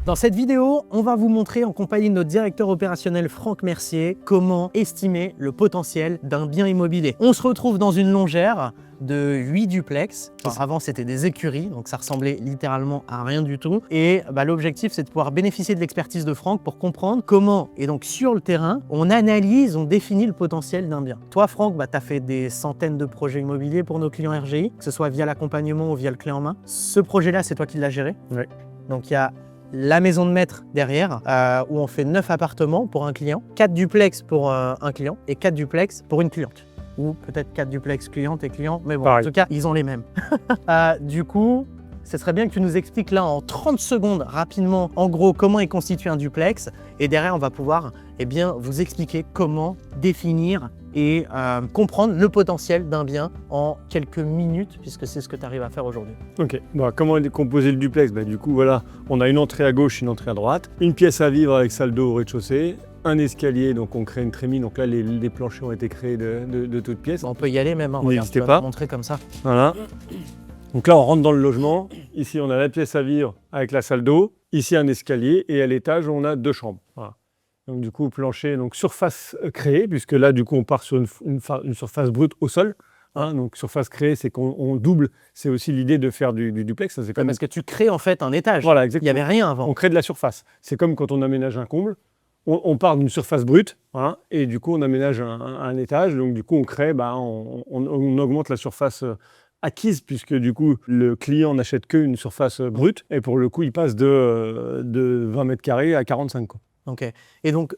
Dans cette vidéo, on va vous montrer en compagnie de notre directeur opérationnel Franck Mercier comment estimer le potentiel d'un bien immobilier. On se retrouve dans une longère de 8 duplex. Alors, avant, c'était des écuries, donc ça ressemblait littéralement à rien du tout. Et l'objectif, c'est de pouvoir bénéficier de l'expertise de Franck pour comprendre comment, et donc sur le terrain, on analyse, on définit le potentiel d'un bien. Toi, Franck, tu as fait des centaines de projets immobiliers pour nos clients RGI, que ce soit via l'accompagnement ou via le clé en main. Ce projet-là, c'est toi qui l'as géré. Oui. Donc, il y a la maison de maître derrière, où on fait 9 appartements pour un client, 4 duplex pour un client et 4 duplex pour une cliente. Ou peut-être 4 duplex clientes et clients, mais bon, pareil. En tout cas, ils ont les mêmes. Du coup, ce serait bien que tu nous expliques là en 30 secondes, rapidement, en gros, comment est constitué un duplex. Et derrière, on va pouvoir vous expliquer comment définir et comprendre le potentiel d'un bien en quelques minutes, puisque c'est ce que tu arrives à faire aujourd'hui. Ok, comment est composé le duplex? Du coup, voilà, on a une entrée à gauche, une entrée à droite, une pièce à vivre avec salle d'eau au rez-de-chaussée, un escalier, donc on crée une trémie, donc là les planchers ont été créés de toutes pièces. On peut y aller même, hein. N'hésitez Regarde, pas. te montrer comme ça. Voilà. Donc là, on rentre dans le logement. Ici, on a la pièce à vivre avec la salle d'eau. Ici, un escalier. Et à l'étage, on a 2 chambres. Voilà. Donc du coup, plancher, donc surface créée, puisque là, du coup, on part sur une surface brute au sol. Donc surface créée, c'est qu'on double. C'est aussi l'idée de faire du duplex. Ça, c'est comme... Parce que tu crées en fait un étage. Voilà, Il exactement. n'y avait rien avant. On crée de la surface. C'est comme quand on aménage un comble. On part d'une surface brute, et du coup, on aménage un étage. Donc du coup, on crée, on augmente la surface acquise, puisque du coup, le client n'achète qu'une surface brute. Et pour le coup, il passe de 20 mètres carrés à 45. Quoi. Ok. Et donc,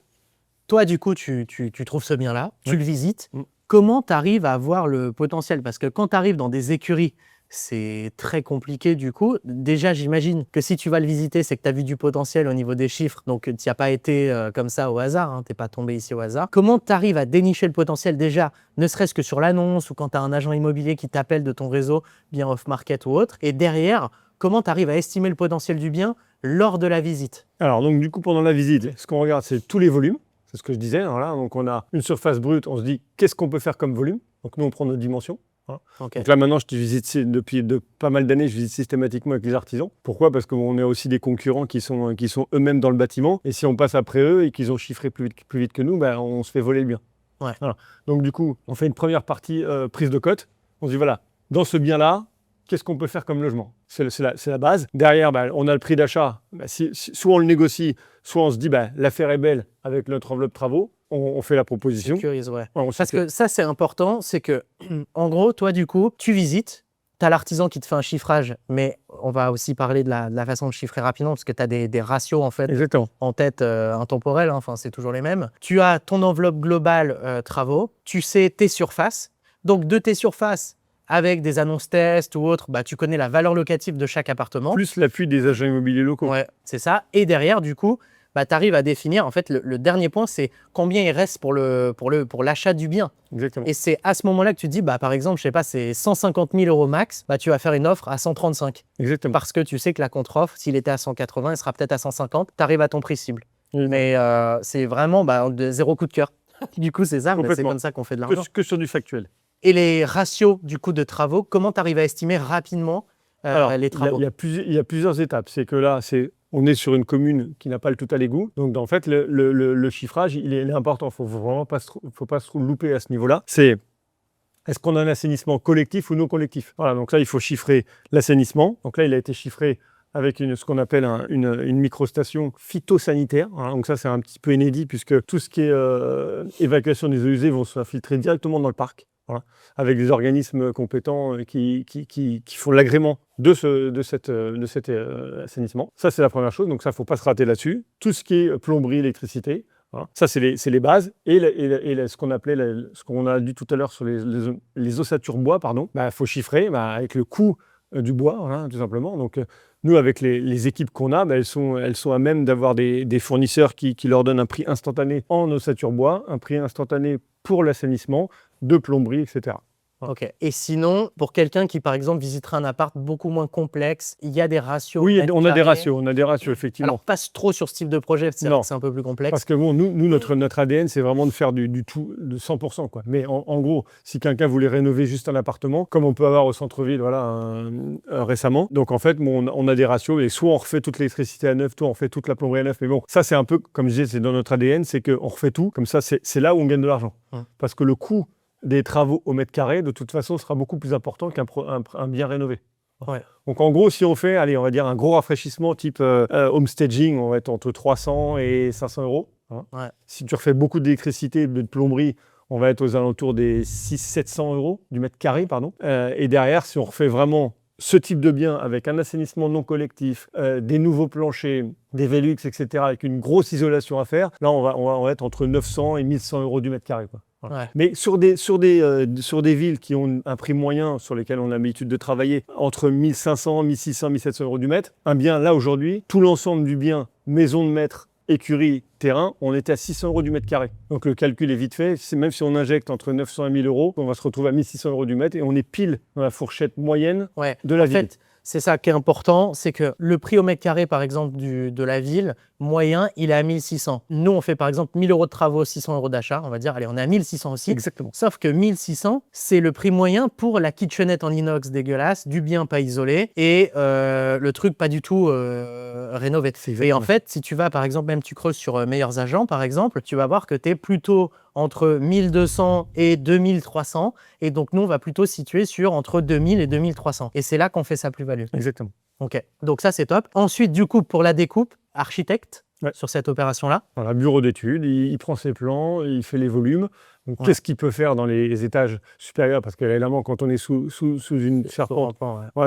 toi, du coup, tu trouves ce bien-là, tu le visites. Mm. Comment tu arrives à voir le potentiel? Parce que quand tu arrives dans des écuries, c'est très compliqué du coup. Déjà, j'imagine que si tu vas le visiter, c'est que tu as vu du potentiel au niveau des chiffres. Donc, tu n'y as pas été comme ça au hasard. Tu n'es pas tombé ici au hasard. Comment tu arrives à dénicher le potentiel déjà, ne serait-ce que sur l'annonce ou quand tu as un agent immobilier qui t'appelle de ton réseau, bien off-market ou autre? Et derrière, comment tu arrives à estimer le potentiel du bien lors de la visite? Alors, donc du coup, pendant la visite, ce qu'on regarde, c'est tous les volumes. C'est ce que je disais. Voilà. Donc, on a une surface brute. On se dit, qu'est-ce qu'on peut faire comme volume? Donc, nous, on prend nos dimensions. Okay. Donc là maintenant, je te visite depuis pas mal d'années, je visite systématiquement avec les artisans. Pourquoi? Parce qu'on a aussi des concurrents qui sont eux-mêmes dans le bâtiment. Et si on passe après eux et qu'ils ont chiffré plus vite que nous, on se fait voler le bien. Ouais. Voilà. Donc du coup, on fait une première partie prise de cote. On se dit voilà, dans ce bien-là, qu'est-ce qu'on peut faire comme logement? C'est la base. Derrière, on a le prix d'achat. Soit on le négocie, soit on se dit l'affaire est belle avec notre enveloppe travaux. On fait la proposition. Sécurise, ouais. Parce que ça, c'est important, c'est que, en gros, toi, du coup, tu visites, tu as l'artisan qui te fait un chiffrage, mais on va aussi parler de la façon de chiffrer rapidement, parce que tu as des ratios, en fait, exactement, en tête intemporels, enfin, c'est toujours les mêmes. Tu as ton enveloppe globale travaux, tu sais tes surfaces. Donc, de tes surfaces, avec des annonces tests ou autres, tu connais la valeur locative de chaque appartement. Plus l'appui des agents immobiliers locaux. Ouais, c'est ça. Et derrière, du coup, tu arrives à définir, en fait, le dernier point, c'est combien il reste pour l'achat du bien. Exactement. Et c'est à ce moment-là que tu te dis, par exemple, je sais pas, c'est 150 000 € max, tu vas faire une offre à 135. Exactement. Parce que tu sais que la contre-offre, s'il était à 180, il sera peut-être à 150, tu arrives à ton prix cible. Oui. Mais c'est vraiment de zéro coup de cœur. Du coup, c'est ça, mais c'est comme ça qu'on fait de l'argent. Que sur du factuel. Et les ratios du coût de travaux, comment tu arrives à estimer rapidement les travaux? Il y a plusieurs étapes. C'est que là, on est sur une commune qui n'a pas le tout à l'égout. Donc, en fait, le chiffrage, il est important. Il ne faut vraiment pas se louper à ce niveau-là. Est-ce qu'on a un assainissement collectif ou non collectif? Voilà, donc là, il faut chiffrer l'assainissement. Donc là, il a été chiffré avec ce qu'on appelle une microstation phytosanitaire. Donc ça, c'est un petit peu inédit puisque tout ce qui est évacuation des eaux usées vont s'infiltrer directement dans le parc. Voilà, avec des organismes compétents qui font l'agrément de cet assainissement. Ça, c'est la première chose. Donc ça, il ne faut pas se rater là-dessus. Tout ce qui est plomberie, électricité, voilà. Ça, c'est les bases. Et ce qu'on a dit tout à l'heure sur les ossatures bois, faut chiffrer avec le coût du bois, voilà, tout simplement. Donc, nous, avec les équipes qu'on a, elles sont à même d'avoir des fournisseurs qui leur donnent un prix instantané en ossature bois, un prix instantané pour l'assainissement, de plomberie, etc. Ok. Et sinon, pour quelqu'un qui, par exemple, visiterait un appart beaucoup moins complexe, il y a des ratios. Oui, mètres on a des carrés. ratios, effectivement. Alors, pas trop sur ce type de projet, c'est vrai Non. que c'est un peu plus complexe. Parce que bon, nous notre ADN, c'est vraiment de faire du tout, de 100%, quoi. Mais en gros, si quelqu'un voulait rénover juste un appartement, comme on peut avoir au centre-ville, voilà, récemment. Donc en fait, bon, on a des ratios, et soit on refait toute l'électricité à neuf, soit on refait toute la plomberie à neuf. Mais bon, ça c'est un peu, comme je disais, c'est dans notre ADN, c'est qu'on refait tout. Comme ça, c'est là où on gagne de l'argent. Parce que le coût des travaux au mètre carré, de toute façon, sera beaucoup plus important qu'un bien rénové. Ouais. Donc en gros, si on fait, allez, on va dire un gros rafraîchissement type homestaging, on va être entre 300 et 500 euros. Hein. Ouais. Si tu refais beaucoup d'électricité, de plomberie, on va être aux alentours des 600-700 euros du mètre carré, pardon. Et derrière, si on refait vraiment ce type de bien avec un assainissement non collectif, des nouveaux planchers, des Velux, etc., avec une grosse isolation à faire, là, on va être entre 900 et 1100 euros du mètre carré, quoi. Voilà. Ouais. Mais sur des villes qui ont un prix moyen sur lesquelles on a l'habitude de travailler, entre 1500, 1600, 1700 euros du mètre, un bien là aujourd'hui, tout l'ensemble du bien, maison de maître, écurie, terrain, on était à 600 euros du mètre carré. Donc le calcul est vite fait. Même si on injecte entre 900 et 1000 euros, on va se retrouver à 1600 euros du mètre et on est pile dans la fourchette moyenne de la ville. En fait, c'est ça qui est important, c'est que le prix au mètre carré, par exemple, de la ville, moyen, il est à 1600. Nous, on fait par exemple 1000 euros de travaux, 600 euros d'achat. On va dire, allez, on est à 1600 aussi. Exactement. Sauf que 1600, c'est le prix moyen pour la kitchenette en inox dégueulasse, du bien pas isolé et le truc pas du tout rénové. Et en fait, si tu vas, par exemple, même tu creuses sur Meilleurs Agents, par exemple, tu vas voir que tu es plutôt entre 1200 et 2300. Et donc, nous, on va plutôt se situer sur entre 2000 et 2300. Et c'est là qu'on fait sa plus-value. Exactement. Ok, donc ça, c'est top. Ensuite, du coup, pour la découpe, architecte sur cette opération-là. Voilà, bureau d'études, il prend ses plans, il fait les volumes. Donc, qu'est-ce qu'il peut faire dans les étages supérieurs? Parce qu'évidemment, quand on est sous une charpente,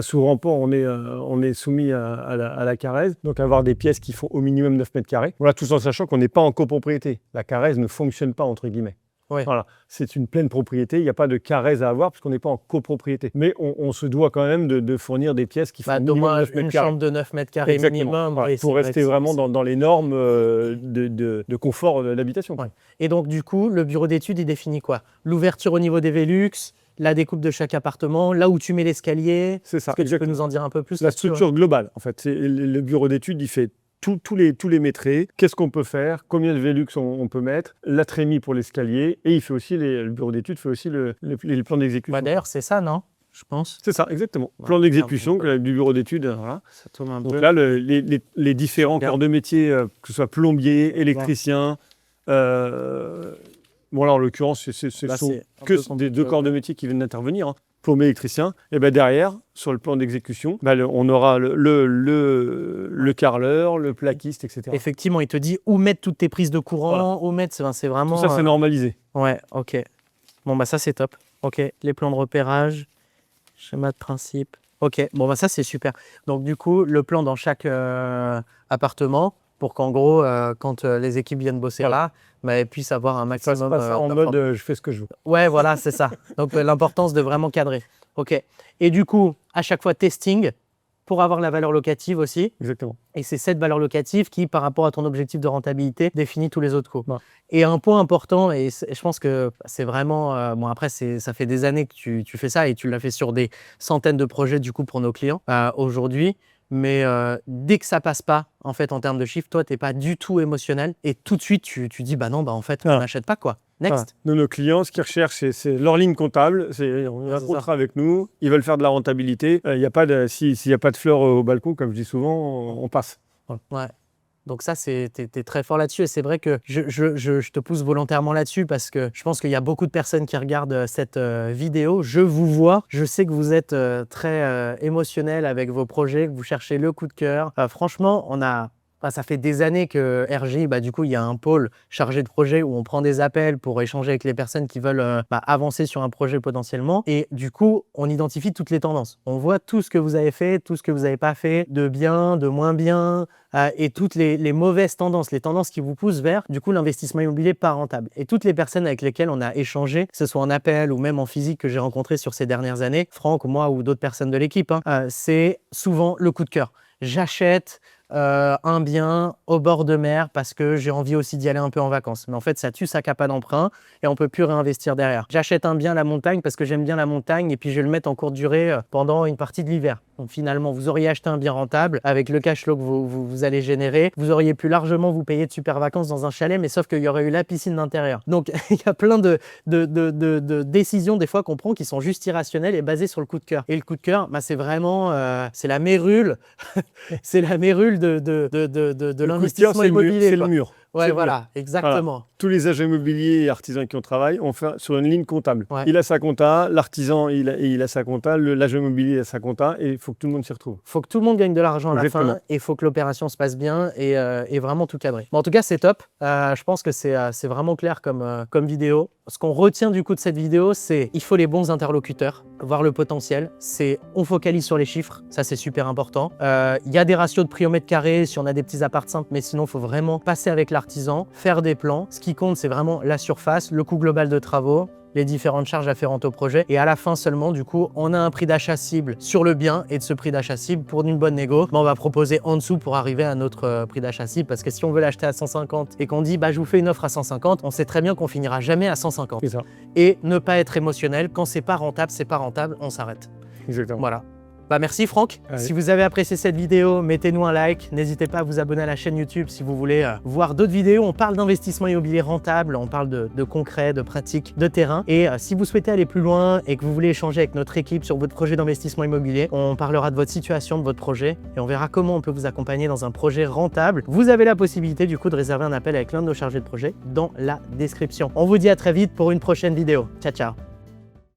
sous rampant, on est soumis à la Carrez. Donc, avoir des pièces qui font au minimum 9 mètres carrés. Voilà, tout en sachant qu'on n'est pas en copropriété. La Carrez ne fonctionne pas, entre guillemets. Ouais. Voilà, c'est une pleine propriété, il n'y a pas de Carrez à avoir puisqu'on n'est pas en copropriété. Mais on se doit quand même de fournir des pièces qui font minimum 9 mètres carrés. Une chambre de 9 mètres carrés minimum. Voilà, pour rester vraiment dans les normes de confort de l'habitation. Ouais. Et donc du coup, le bureau d'études, il définit quoi? L'ouverture au niveau des Velux, la découpe de chaque appartement, là où tu mets l'escalier. C'est ça. Est-ce que tu peux nous en dire un peu plus? La structure globale, en fait. Le bureau d'études, il fait tous les métrés, qu'est-ce qu'on peut faire, combien de Velux on peut mettre, la trémie pour l'escalier, et il fait aussi le bureau d'études fait aussi les plans d'exécution. D'ailleurs, c'est ça, non? Je pense. C'est ça, exactement. Plan d'exécution du bureau d'études. Voilà. Ça tourne un Donc peu. là, les différents corps de métier, que ce soit plombier, électricien, bon là en l'occurrence, ce sont que des deux corps de métier qui viennent d'intervenir. Hein. Plombier, électricien, et ben derrière, sur le plan d'exécution, on aura le carreleur, le plaquiste, etc. Effectivement, il te dit où mettre toutes tes prises de courant, où mettre, c'est vraiment... Tout ça, c'est normalisé. Ouais, ok. Bon, bah ça, c'est top. Ok, les plans de repérage, schéma de principe. Ok, bon, bah ça, c'est super. Donc, du coup, le plan dans chaque appartement, pour qu'en gros, quand les équipes viennent bosser là, bah, elles puissent avoir un maximum... Ça se passe en mode je fais ce que je veux. Ouais, voilà, c'est ça. Donc, l'importance de vraiment cadrer. Ok. Et du coup, à chaque fois, testing pour avoir la valeur locative aussi. Exactement. Et c'est cette valeur locative qui, par rapport à ton objectif de rentabilité, définit tous les autres coûts. Ouais. Et un point important, et je pense que c'est vraiment... bon, après, ça fait des années que tu fais ça et tu l'as fait sur des centaines de projets, du coup, pour nos clients aujourd'hui. Mais dès que ça passe pas, en fait, en termes de chiffres, toi, tu n'es pas du tout émotionnel. Et tout de suite, tu dis, bah non, bah en fait, on n'achète pas, quoi. Next. Nos clients, ce qu'ils recherchent, c'est leur ligne comptable. On a un contrat avec nous. Ils veulent faire de la rentabilité. S'il n'y a pas de fleurs au balcon, comme je dis souvent, on passe. Voilà. Ouais. Donc ça, t'es très fort là-dessus. Et c'est vrai que je te pousse volontairement là-dessus parce que je pense qu'il y a beaucoup de personnes qui regardent cette vidéo. Je vous vois. Je sais que vous êtes très émotionnel avec vos projets, que vous cherchez le coup de cœur. Franchement, ça fait des années que RJ, du coup, il y a un pôle chargé de projet où on prend des appels pour échanger avec les personnes qui veulent avancer sur un projet potentiellement. Et du coup, on identifie toutes les tendances. On voit tout ce que vous avez fait, tout ce que vous n'avez pas fait, de bien, de moins bien, et toutes les mauvaises tendances, les tendances qui vous poussent vers, du coup, l'investissement immobilier pas rentable. Et toutes les personnes avec lesquelles on a échangé, que ce soit en appel ou même en physique que j'ai rencontré sur ces dernières années, Franck, moi ou d'autres personnes de l'équipe, c'est souvent le coup de cœur. J'achète, un bien au bord de mer parce que j'ai envie aussi d'y aller un peu en vacances. Mais en fait, ça tue sa capa d'emprunt et on peut plus réinvestir derrière. J'achète un bien à la montagne parce que j'aime bien la montagne et puis je vais le mettre en courte durée pendant une partie de l'hiver. Donc finalement, vous auriez acheté un bien rentable avec le cash flow que vous allez générer. Vous auriez pu largement vous payer de super vacances dans un chalet, mais sauf qu'il y aurait eu la piscine d'intérieur. Donc il y a plein de décisions des fois qu'on prend qui sont juste irrationnelles et basées sur le coup de cœur. Et le coup de cœur, bah, c'est vraiment c'est la mérule, c'est la mérule de l'investissement immobilier. C'est le mur. Ouais, voilà, exactement. Voilà. Tous les agents immobiliers et artisans qui ont travaillé ont fait sur une ligne comptable. Ouais. Il a sa compta, l'artisan il a sa compta, l'agent immobilier a sa compta et il faut que tout le monde s'y retrouve. Il faut que tout le monde gagne de l'argent à la Exactement. fin et il faut que l'opération se passe bien et vraiment tout cadré. Bon, en tout cas, c'est top. Je pense que c'est vraiment clair comme vidéo. Ce qu'on retient du coup de cette vidéo, c'est il faut les bons interlocuteurs, voir le potentiel. C'est on focalise sur les chiffres, ça c'est super important. Il y a des ratios de prix au mètre carré si on a des petits apparts simples, mais sinon il faut vraiment passer avec l'artisan, faire des plans. Ce qui compte, c'est vraiment la surface, le coût global de travaux, les différentes charges afférentes au projet. Et à la fin seulement, du coup, on a un prix d'achat cible sur le bien et de ce prix d'achat cible, pour une bonne négo, on va proposer en dessous pour arriver à notre prix d'achat cible. Parce que si on veut l'acheter à 150 et qu'on dit, bah, je vous fais une offre à 150, on sait très bien qu'on finira jamais à 150. C'est ça. Et ne pas être émotionnel. Quand c'est pas rentable, on s'arrête. Exactement. Voilà. Bah merci Franck. Allez. Si vous avez apprécié cette vidéo, mettez-nous un like. N'hésitez pas à vous abonner à la chaîne YouTube si vous voulez voir d'autres vidéos. On parle d'investissement immobilier rentable, on parle de concret, de pratique, de terrain. Et si vous souhaitez aller plus loin et que vous voulez échanger avec notre équipe sur votre projet d'investissement immobilier, on parlera de votre situation, de votre projet et on verra comment on peut vous accompagner dans un projet rentable. Vous avez la possibilité du coup de réserver un appel avec l'un de nos chargés de projet dans la description. On vous dit à très vite pour une prochaine vidéo. Ciao, ciao.